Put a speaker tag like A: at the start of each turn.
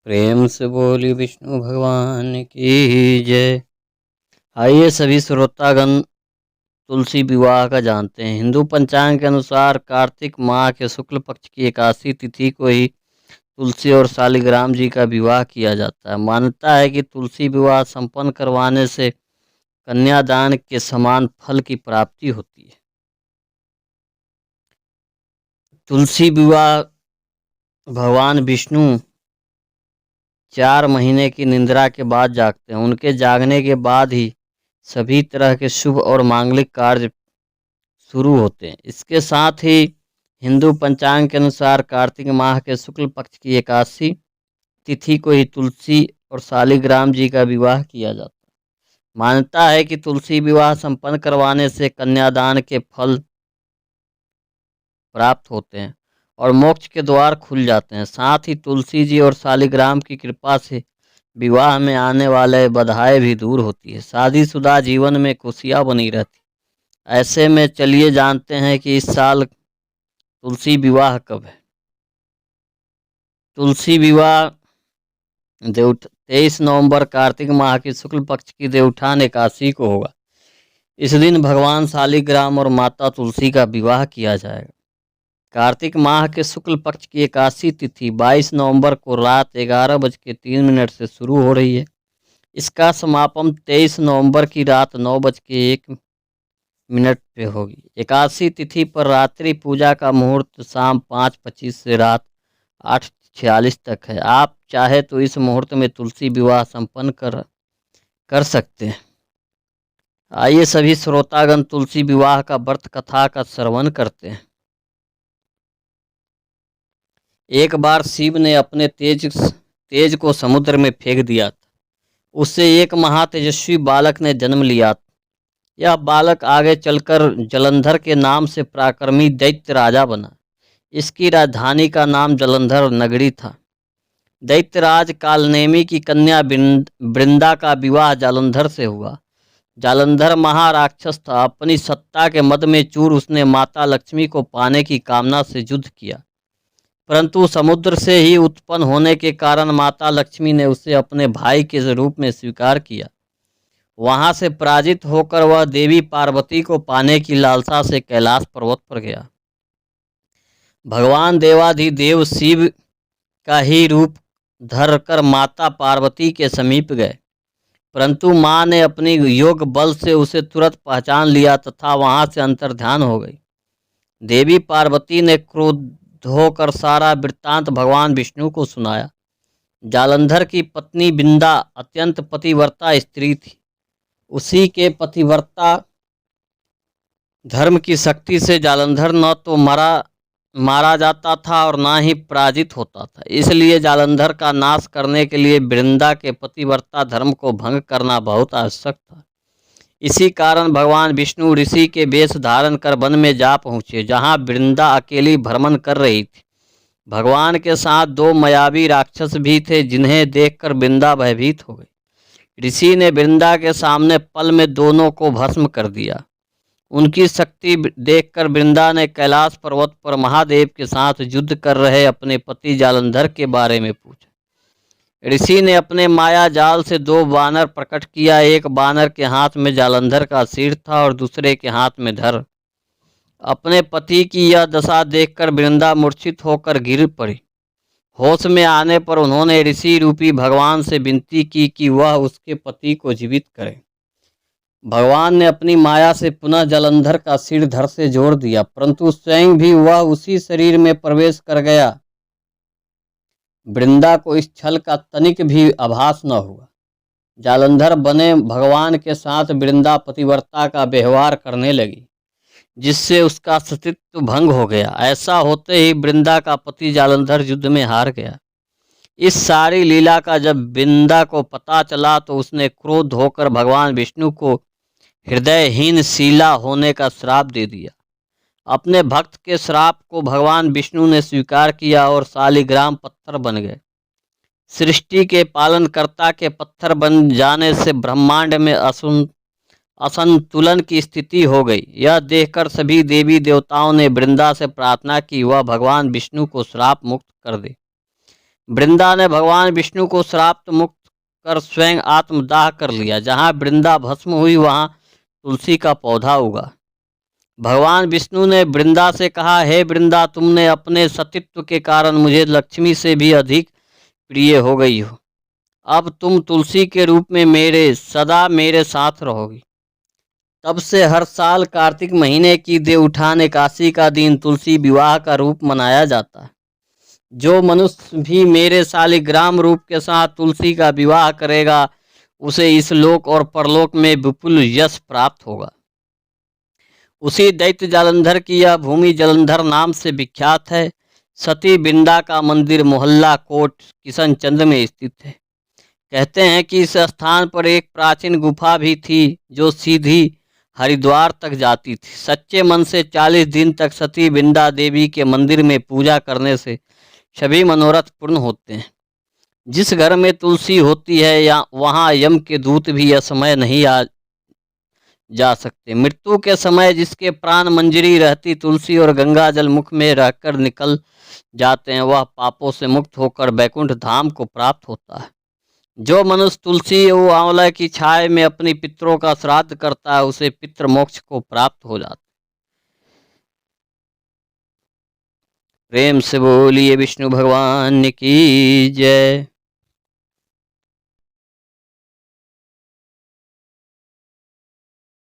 A: प्रेम से बोली विष्णु भगवान की जय। आइए सभी श्रोतागण तुलसी विवाह का जानते हैं। हिंदू पंचांग के अनुसार कार्तिक माह के शुक्ल पक्ष की एकादशी तिथि को ही तुलसी और शालिग्राम जी का विवाह किया जाता है। मान्यता है कि तुलसी विवाह संपन्न करवाने से कन्यादान के समान फल की प्राप्ति होती है। तुलसी विवाह भगवान विष्णु 4 महीने की निद्रा के बाद जागते हैं। उनके जागने के बाद ही सभी तरह के शुभ और मांगलिक कार्य शुरू होते हैं। इसके साथ ही हिंदू पंचांग के अनुसार कार्तिक माह के शुक्ल पक्ष की एकादशी तिथि को ही तुलसी और शालिग्राम जी का विवाह किया जाता है। मान्यता है कि तुलसी विवाह संपन्न करवाने से कन्यादान के फल प्राप्त होते हैं और मोक्ष के द्वार खुल जाते हैं। साथ ही तुलसी जी और शालिग्राम की कृपा से विवाह में आने वाले बाधाएं भी दूर होती है। शादीशुदा जीवन में खुशियां बनी रहती। ऐसे में चलिए जानते हैं कि इस साल तुलसी विवाह कब है। तुलसी विवाह 23 नवंबर कार्तिक माह की शुक्ल पक्ष की देवउठान एकादशी को होगा। इस दिन भगवान शालिग्राम और माता तुलसी का विवाह किया जाएगा। कार्तिक माह के शुक्ल पक्ष की एकादशी तिथि 22 नवंबर को रात 11:03 से शुरू हो रही है। इसका समापन 23 नवंबर की रात 9:01 पे होगी। एकादशी तिथि पर रात्रि पूजा का मुहूर्त शाम 5:25 से रात 8:46 तक है। आप चाहे तो इस मुहूर्त में तुलसी विवाह संपन्न कर सकते हैं। आइए सभी श्रोतागण तुलसी विवाह का व्रत कथा का श्रवण करते हैं। एक बार शिव ने अपने तेज को समुद्र में फेंक दिया था। उससे एक महातेजस्वी बालक ने जन्म लिया। यह बालक आगे चलकर जलंधर के नाम से पराक्रमी दैत्य राजा बना। इसकी राजधानी का नाम जलंधर नगरी था। दैत्यराज कालनेमी की कन्या वृंदा का विवाह जालंधर से हुआ। जालंधर महाराक्षस था। अपनी सत्ता के मद में चूर उसने माता लक्ष्मी को पाने की कामना से युद्ध किया, परंतु समुद्र से ही उत्पन्न होने के कारण माता लक्ष्मी ने उसे अपने भाई के रूप में स्वीकार किया। वहां से पराजित होकर वह देवी पार्वती को पाने की लालसा से कैलाश पर्वत पर गया। भगवान देवाधिदेव शिव का ही रूप धरकर माता पार्वती के समीप गए, परंतु मां ने अपनी योग बल से उसे तुरंत पहचान लिया तथा वहां से अंतर्ध्यान हो गई। देवी पार्वती ने क्रोध होकर सारा वृत्तांत भगवान विष्णु को सुनाया। जालंधर की पत्नी वृंदा अत्यंत पतिव्रता स्त्री थी। उसी के पतिव्रता धर्म की शक्ति से जालंधर न तो मारा जाता था और न ही पराजित होता था। इसलिए जालंधर का नाश करने के लिए वृंदा के पतिव्रता धर्म को भंग करना बहुत आवश्यक था। इसी कारण भगवान विष्णु ऋषि के वेश धारण कर वन में जा पहुँचे, जहाँ वृंदा अकेली भ्रमण कर रही थी। भगवान के साथ 2 मायावी राक्षस भी थे, जिन्हें देखकर वृंदा भयभीत हो गई। ऋषि ने वृंदा के सामने पल में दोनों को भस्म कर दिया। उनकी शक्ति देखकर वृंदा ने कैलाश पर्वत पर महादेव के साथ युद्ध कर रहे अपने पति जालंधर के बारे में पूछा। ऋषि ने अपने माया जाल से 2 बानर प्रकट किया। एक बानर के हाथ में जालंधर का सिर था और दूसरे के हाथ में धड़। अपने पति की यह दशा देखकर वृंदा मूर्छित होकर गिर पड़ी। होश में आने पर उन्होंने ऋषि रूपी भगवान से विनती की कि वह उसके पति को जीवित करे। भगवान ने अपनी माया से पुनः जालंधर का सिर धड़ से जोड़ दिया, परंतु स्वयं भी वह उसी शरीर में प्रवेश कर गया। वृंदा को इस छल का तनिक भी आभास न हुआ। जालंधर बने भगवान के साथ वृंदा पतिव्रता का व्यवहार करने लगी, जिससे उसका अस्तित्व भंग हो गया। ऐसा होते ही वृंदा का पति जालंधर युद्ध में हार गया। इस सारी लीला का जब वृंदा को पता चला तो उसने क्रोध होकर भगवान विष्णु को हृदयहीन शीला होने का श्राप दे दिया। अपने भक्त के श्राप को भगवान विष्णु ने स्वीकार किया और शालिग्राम पत्थर बन गए। सृष्टि के पालनकर्ता के पत्थर बन जाने से ब्रह्मांड में असंतुलन की स्थिति हो गई। यह देखकर सभी देवी देवताओं ने वृंदा से प्रार्थना की वह भगवान विष्णु को श्राप मुक्त कर दे। वृंदा ने भगवान विष्णु को श्राप मुक्त कर स्वयं आत्मदाह कर लिया। जहाँ वृंदा भस्म हुई वहाँ तुलसी का पौधा उगा। भगवान विष्णु ने वृंदा से कहा, हे वृंदा, तुमने अपने सतीत्व के कारण मुझे लक्ष्मी से भी अधिक प्रिय हो गई हो। अब तुम तुलसी के रूप में सदा मेरे साथ रहोगी। तब से हर साल कार्तिक महीने की देवउठान एकादशी का दिन तुलसी विवाह का रूप मनाया जाता है। जो मनुष्य भी मेरे शालिग्राम रूप के साथ तुलसी का विवाह करेगा, उसे इस लोक और परलोक में विपुल यश प्राप्त होगा। उसी दैत्य जालंधर की यह भूमि जालंधर नाम से विख्यात है। सती वृंदा का मंदिर मोहल्ला कोट किशनचंद में स्थित है। कहते हैं कि इस स्थान पर एक प्राचीन गुफा भी थी जो सीधी हरिद्वार तक जाती थी। सच्चे मन से 40 दिन तक सती वृंदा देवी के मंदिर में पूजा करने से सभी मनोरथ पूर्ण होते हैं। जिस घर में तुलसी होती है या वहाँ यम के दूत भी असमय नहीं आ जा सकते। मृत्यु के समय जिसके प्राण मंजरी रहती तुलसी और गंगा जल मुख में रहकर निकल जाते हैं, वह पापों से मुक्त होकर बैकुंठ धाम को प्राप्त होता है। जो मनुष्य तुलसी व आंवला की छाया में अपनी पितरों का श्राद्ध करता है, उसे पितृ मोक्ष को प्राप्त हो जाता है। प्रेम से बोलिए विष्णु भगवान की जय।